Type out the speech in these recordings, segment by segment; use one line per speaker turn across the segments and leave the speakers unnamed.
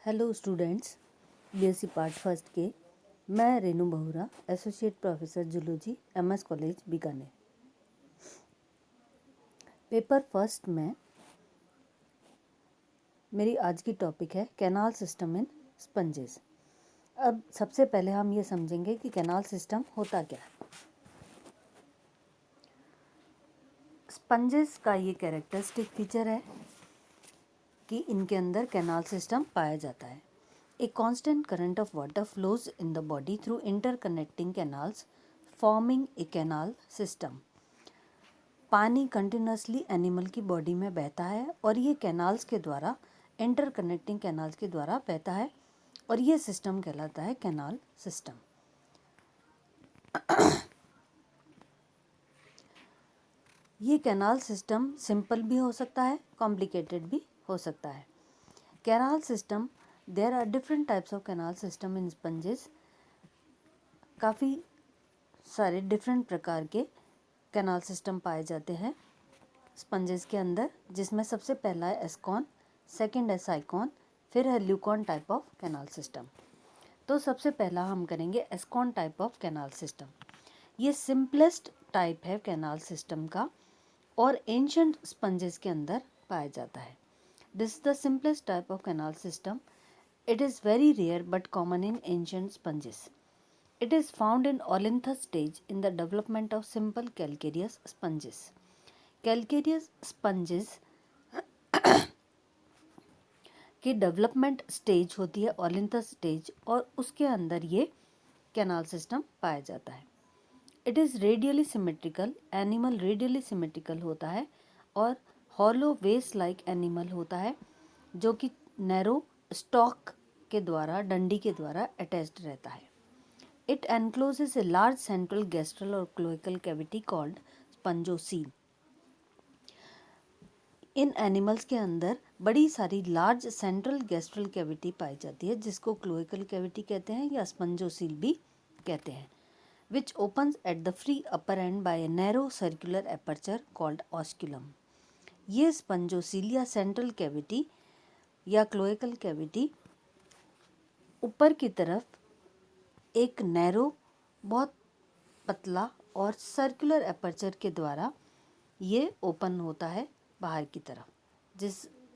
Hello students, BSc part first के मैं रेनू बहुरा, associate professor zoology, MS college Bikaner. Paper first में मेरी आज की टॉपिक है कैनाल सिस्टम इन स्पंजेस। अब सबसे पहले हम ये समझेंगे कि कैनाल सिस्टम होता क्या है। स्पंजेस का ये कैरेक्टरिस्टिक फीचर है कि इनके अंदर कैनाल सिस्टम पाया जाता है। A constant current of water flows in the body through interconnecting canals, forming a canal system. पानी कंटिन्यूसली एनिमल की बॉडी में बहता है और ये कैनाल्स के द्वारा, इंटरकनेक्टिंग कैनाल्स के द्वारा बहता है और ये सिस्टम कहलाता है कैनाल सिस्टम। ये कैनाल सिस्टम सिंपल भी हो सकता है, कॉम्प्लिकेटेड भी हो सकता है। Canal system, there are different types of canal system in sponges. काफ़ी सारे डिफरेंट प्रकार के कैनाल सिस्टम पाए जाते हैं स्पंजेस के अंदर, जिसमें सबसे पहला है एस्कॉन, सेकंड है साइकॉन, फिर है leucon type of canal system. तो सबसे पहला हम करेंगे एस्कॉन टाइप ऑफ कैनाल सिस्टम। ये सिंपलेस्ट टाइप है कैनाल सिस्टम का और एंशिएंट स्पंजेस के अंदर पाया जाता है। This is the simplest type of canal system. It is very rare but common in ancient sponges. It is found in Olinthus stage in the development of simple calcareous sponges. Calcareous sponges की development stage होती है ओलिंथस stage, और उसके अंदर ये canal system पाया जाता है। It is radially symmetrical, animal radially symmetrical होता है और हॉलो वेस्ट लाइक एनिमल होता है जो कि नैरो स्टॉक के द्वारा, डंडी के द्वारा अटैच्ड रहता है। It encloses a large central gastral और क्लोएकल कैविटी कॉल्ड स्पंजोसील। इन एनिमल्स के अंदर बड़ी सारी लार्ज सेंट्रल गैस्ट्रल कैविटी पाई जाती है जिसको क्लोएकल कैविटी कहते हैं या स्पंजोसील भी कहते हैं, which opens at the free upper end by a narrow circular aperture called osculum. ये स्पंजोसील या सेंट्रल कैविटी या क्लोएकल कैविटी ऊपर की तरफ एक नैरो, बहुत पतला और सर्कुलर एपर्चर के द्वारा ये ओपन होता है बाहर की तरफ,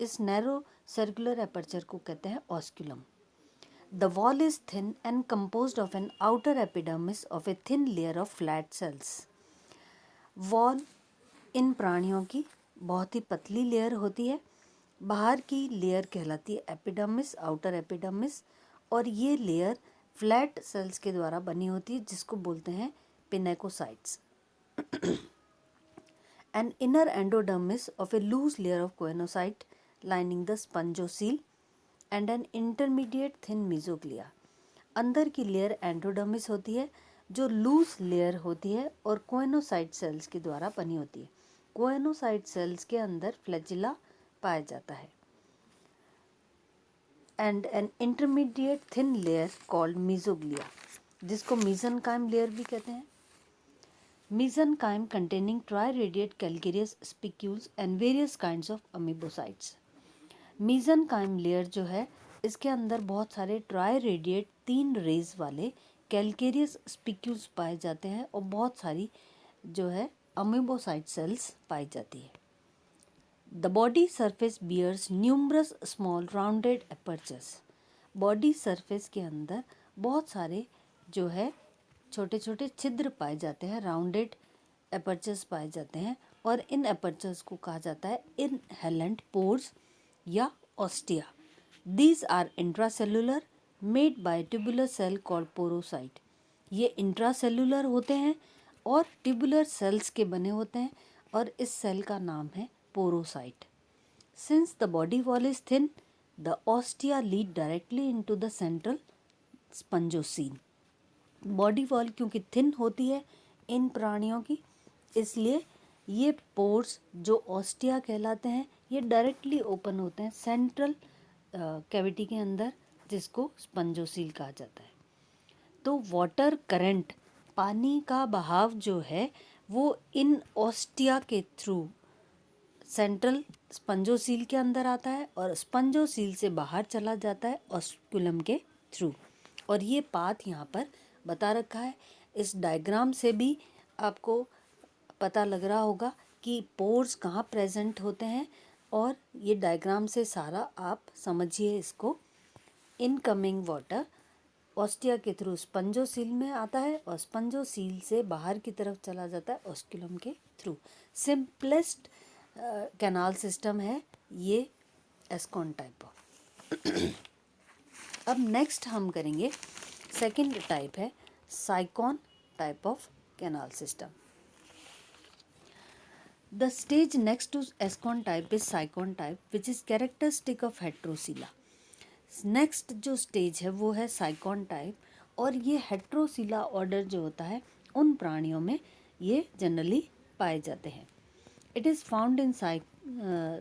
इस नैरो सर्कुलर एपर्चर को कहते हैं osculum. The wall is thin and composed of an outer epidermis of a thin layer of flat cells. Wall इन प्राणियों की बहुत ही पतली लेयर होती है, बाहर की लेयर कहलाती है एपिडर्मिस, आउटर एपिडर्मिस, और ये लेयर फ्लैट सेल्स के द्वारा बनी होती है जिसको बोलते हैं pinacocytes. An inner endodermis of a loose layer of coenocyte lining the spongocoel and an intermediate thin mesoglea. अंदर की लेयर एंडोडर्मिस होती है जो लूज लेयर होती है और कोएनोसाइट सेल्स के द्वारा बनी होती है। कोएनोसाइट सेल्स के अंदर फ्लैजिला पाया जाता है। And an intermediate thin layer called mesoglea, जिसको मीजनकाइम लेयर भी कहते हैं। Mesenchyme containing triradiate calcareous spicules and various kinds of amoebocytes. Mesenchyme layer जो है इसके अंदर बहुत सारे ट्राइरेडिएट 3 रेज वाले कैल्केरियस स्पिक्यूल्स पाए जाते हैं और बहुत सारी जो है अमीबोसाइट सेल्स पाई जाती है। The body surface bears numerous small rounded apertures. Body surface के अंदर बहुत सारे जो है छोटे छोटे छिद्र पाए जाते हैं, राउंडेड एपर्चर्स पाए जाते हैं, और इन एपर्चर्स को कहा जाता है इनहेलेंट पोर्स या ostia. These are intracellular made by tubular cell called porocyte. ये इंट्रासेलुलर होते हैं और ट्यूबुलर सेल्स के बने होते हैं और इस सेल का नाम है पोरोसाइट। Since the body wall is thin, the ostia lead directly into the central spongocoel. Body wall क्योंकि थिन होती है इन प्राणियों की, इसलिए ये पोर्स जो ऑस्टिया कहलाते हैं ये डायरेक्टली ओपन होते हैं सेंट्रल कैविटी के अंदर, जिसको स्पंजोसील कहा जाता है। तो वाटर करंट, पानी का बहाव जो है वो इन ऑस्टिया के थ्रू सेंट्रल स्पंजोसील के अंदर आता है और स्पंजोसील से बाहर चला जाता है ऑस्कुलम के थ्रू। और ये पाथ यहाँ पर बता रखा है। इस डायग्राम से भी आपको पता लग रहा होगा कि पोर्स कहाँ प्रेजेंट होते हैं, और ये डायग्राम से सारा आप समझिए इसको। इनकमिंग वाटर ऑस्टिया के थ्रू स्पंजोसील में आता है और स्पंजोसील से बाहर की तरफ चला जाता है ऑस्कुलम के थ्रू। सिंपलेस्ट कैनाल सिस्टम है ये एस्कॉन टाइप ऑफ। अब नेक्स्ट हम करेंगे सेकंड टाइप है sycon type of canal system. The stage next to ascon type is sycon type which is characteristic of heterocoela. Next जो stage है वो है साइकॉन टाइप, और ये हेट्रोसिला ऑर्डर जो होता है उन प्राणियों में ये जनरली पाए जाते हैं। It is found in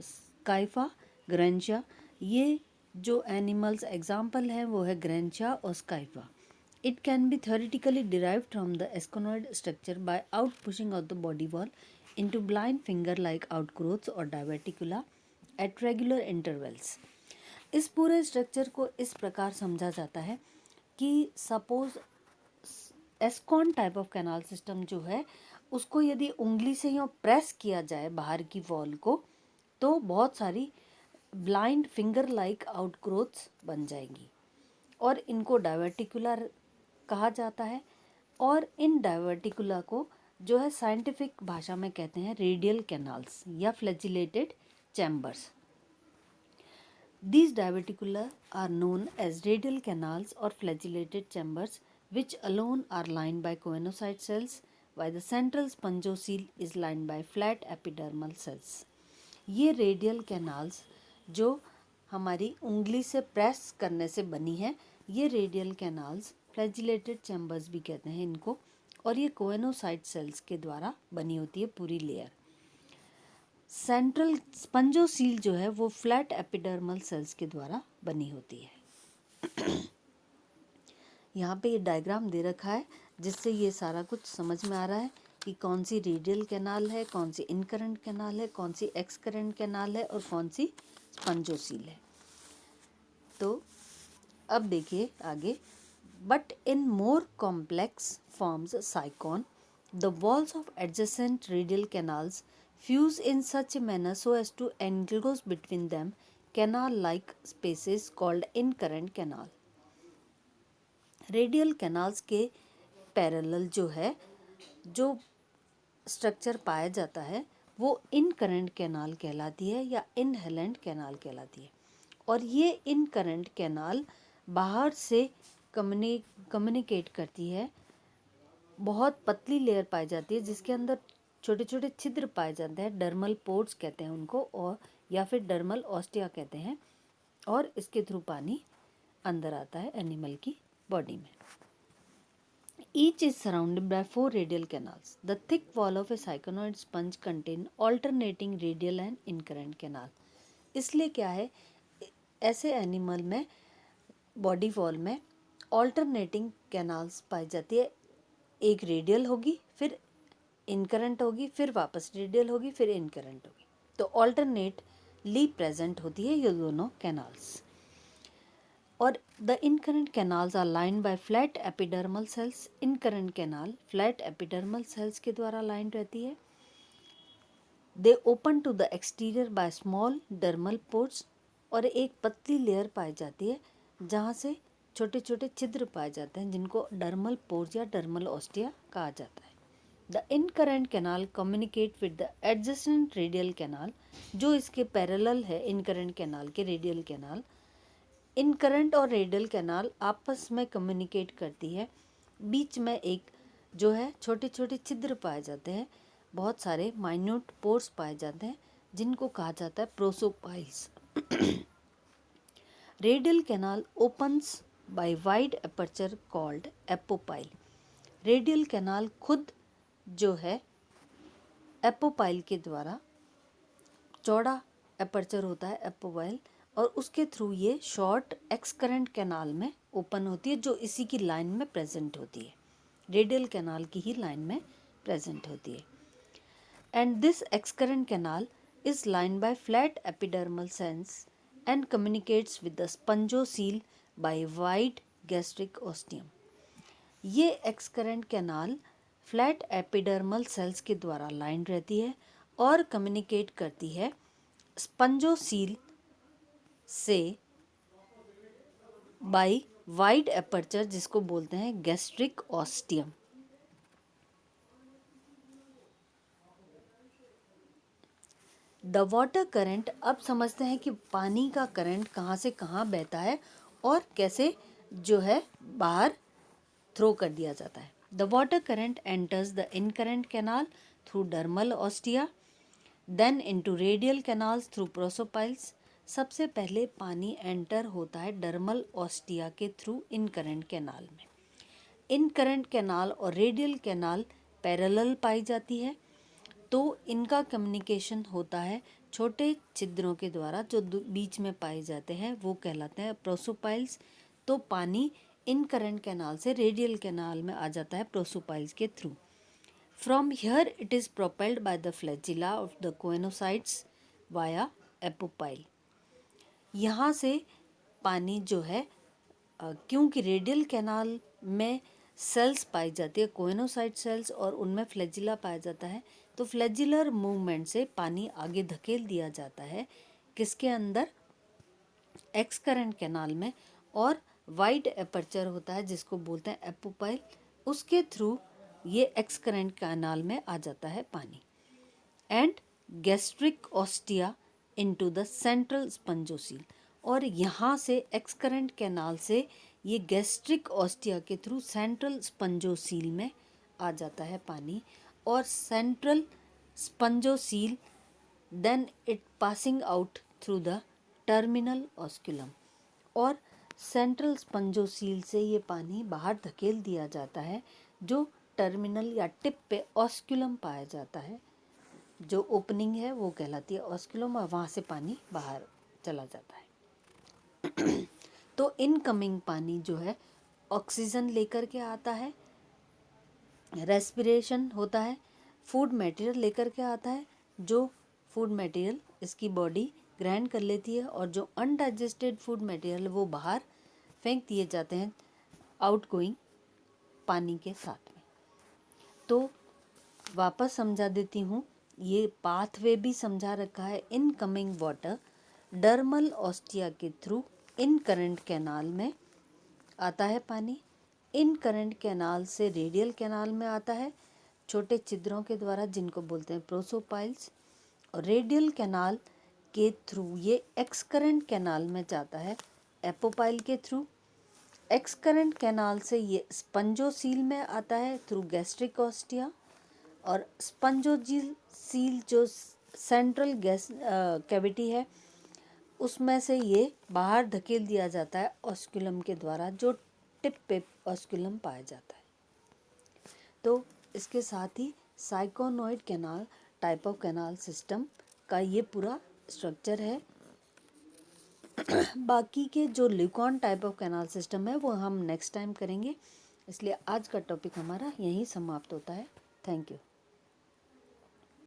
scypha, grantia. ये जो एनिमल्स एग्जाम्पल है वो है ग्रेंचा और scypha. It can be theoretically derived from the asconoid structure by out pushing of the body wall into blind finger like outgrowths or diverticula at regular intervals। इस पूरे structure को इस प्रकार समझा जाता है कि suppose ascon type of canal system जो है उसको यदि उंगली से यूँ प्रेस किया जाए बाहर की वॉल को, तो बहुत सारी ब्लाइंड फिंगर लाइक आउटग्रोथ्स बन जाएंगी, और इनको डायवर्टिकुलर कहा जाता है। और इन डायवर्टिकुला को जो है साइंटिफिक भाषा में कहते हैं रेडियल कैनाल्स या flagellated chambers. These diverticula are known as radial canals or flagellated chambers, which alone are lined by choanocyte cells, while the central spongocele is lined by flat epidermal cells। ये radial canals जो हमारी उंगली से press करने से बनी है, ये रेडियल कैनाल्स फ्लैजिलेटेड चैम्बर्स भी कहते हैं इनको, और ये कोएनोसाइट सेल्स के द्वारा बनी होती है पूरी लेयर। सेंट्रल स्पंजोसील जो है वो फ्लैट एपिडर्मल सेल्स के द्वारा बनी होती है। यहाँ पे ये डायग्राम दे रखा है जिससे ये सारा कुछ समझ में आ रहा है कि कौन सी रेडियल कैनाल है, कौन सी इनकरेंट कैनाल है, कौन सी एक्सकरेंट कैनाल है और कौन सी स्पंजोसील है। तो अब देखिए आगे। But in more complex forms साइकॉन, the walls of adjacent radial canals fuse in such a manner so as to enclose between them canal-like spaces called incurrent canal। Radial canals के parallel जो है जो structure पाया जाता है वो incurrent canal कहलाती है या इनहेलेंट कैनाल कहलाती है। और ये इनकरेंट कैनाल बाहर से कम्युनिकेट करती है, बहुत पतली लेयर पाई जाती है जिसके अंदर छोटे छोटे छिद्र पाए जाते हैं, डर्मल पोर्ट्स कहते हैं उनको, और या फिर डर्मल ऑस्टिया कहते हैं, और इसके थ्रू पानी अंदर आता है एनिमल की बॉडी में। Each is surrounded by 4 radial canals. The thick wall of a syconoid sponge contain alternating radial and incurrent canal. इसलिए क्या है, ऐसे एनिमल में बॉडी वॉल में ऑल्टरनेटिंग कैनाल्स पाई जाती है। एक रेडियल होगी, फिर इनकरेंट होगी, फिर वापस रेडियल होगी, फिर इनकरेंट होगी। तो ऑल्टरनेटली प्रेजेंट होती है ये दोनों कैनाल्स। और the incurrent canals are lined by flat epidermal cells. Incurrent canal flat epidermal cells के द्वारा लाइन रहती है। They open to the exterior by small dermal pores. और एक पतली लेयर पाई जाती है जहाँ से छोटे छोटे छिद्र पाए जाते हैं जिनको डर्मल पोर्स या डर्मल ऑस्टिया कहा जाता है। The incurrent canal communicate with the adjacent radial canal. जो इसके पैरेलल है इनकरेंट कैनाल के रेडियल कैनाल, इनकरेंट और रेडियल कैनाल आपस में कम्युनिकेट करती है। बीच में एक जो है छोटे छोटे छिद्र पाए जाते हैं, बहुत सारे माइन्यूट पोर्स पाए जाते हैं जिनको कहा जाता है prosopyles. Radial canal opens by wide aperture called apopyle. Radial canal खुद जो है एपोपाइल के द्वारा, चौड़ा अपर्चर होता है एपोपाइल, और उसके थ्रू ये शॉर्ट एक्सकरेंट कैनाल में ओपन होती है जो इसी की लाइन में प्रेजेंट होती है, रेडियल कैनाल की ही लाइन में प्रेजेंट होती है। And this excurrent canal is lined by flat epidermal cells and communicates with the spongocoel by wide gastric ostium. ये excurrent canal flat epidermal cells के द्वारा लाइन रहती है और कम्युनिकेट करती है स्पंजोसील से बाय वाइड एपर्चर, जिसको बोलते हैं gastric ostium. The water current, अब समझते हैं कि पानी का करंट कहाँ से कहाँ बहता है और कैसे जो है बाहर थ्रो कर दिया जाता है। The water current enters the incurrent canal through dermal ostia, then into radial canals through prosopyles. सबसे पहले पानी एंटर होता है डर्मल ऑस्टिया के थ्रू इनकरेंट कैनाल में। इनकरेंट कैनाल और रेडियल कैनाल पैरेलल पाई जाती है, तो इनका कम्युनिकेशन होता है छोटे छिद्रों के द्वारा जो बीच में पाए जाते हैं, वो कहलाते हैं प्रोसोपाइल्स। तो पानी इनकरेंट कैनाल से रेडियल कैनाल में आ जाता है प्रोसोपाइल्स के through. From here it is propelled by the flagella of the choanocytes via apopyle. यहाँ से पानी जो है क्योंकि रेडियल कैनाल में सेल्स पाई जाती है, कोएनोसाइट सेल्स, और उनमें फ्लैजिला पाया जाता है, तो फ्लैजिलर मूवमेंट से पानी आगे धकेल दिया जाता है किसके अंदर, एक्सकरेंट कैनाल में, और वाइड एपर्चर होता है जिसको बोलते हैं एपोपाइल, उसके थ्रू ये एक्सकरेंट कैनाल में आ जाता है पानी and gastric ostia into the central spongocoel. और यहाँ से एक्सकरेंट कैनाल से ये गैस्ट्रिक ऑस्टिया के थ्रू सेंट्रल स्पंजोसील में आ जाता है पानी, और central spongocoel then it passing out through the terminal osculum, और सेंट्रल स्पंजोसील से ये पानी बाहर धकेल दिया जाता है जो टर्मिनल या टिप पे ऑस्कुलम पाया जाता है, जो ओपनिंग है वो कहलाती है ऑस्कुलम, और वहाँ से पानी बाहर चला जाता है। तो इनकमिंग पानी जो है ऑक्सीजन लेकर के आता है, रेस्पिरेशन होता है, फूड मटेरियल लेकर के आता है, जो फूड मटेरियल इसकी बॉडी ग्रहण कर लेती है, और जो अनडाइजेस्टेड फूड मटेरियल वो बाहर फेंक दिए जाते हैं आउटगोइंग पानी के साथ में। तो वापस समझा देती हूँ, ये पाथवे भी समझा रखा है। इनकमिंग वाटर डर्मल ऑस्टिया के थ्रू इनकरेंट कैनाल में आता है पानी, इनकरेंट कैनाल से रेडियल कैनाल में आता है छोटे छिद्रों के द्वारा जिनको बोलते हैं प्रोसोपाइल्स, और रेडियल कैनाल के थ्रू ये एक्सकरेंट कैनाल में जाता है एपोपाइल के थ्रू। एक्सकरेंट कैनाल से ये स्पंजोसील में आता है थ्रू गैस्ट्रिक ऑस्टिया, और स्पंजोसील जो सेंट्रल गैस कैविटी है उसमें से ये बाहर धकेल दिया जाता है ऑस्कुलम के द्वारा, जो टिप पे ऑस्कुलम पाया जाता है। तो इसके साथ ही syconoid canal type of canal system का ये पूरा स्ट्रक्चर है। बाकी के जो leucon type of canal system है वो हम नेक्स्ट टाइम करेंगे, इसलिए आज का टॉपिक हमारा यहीं समाप्त होता है। Thank you.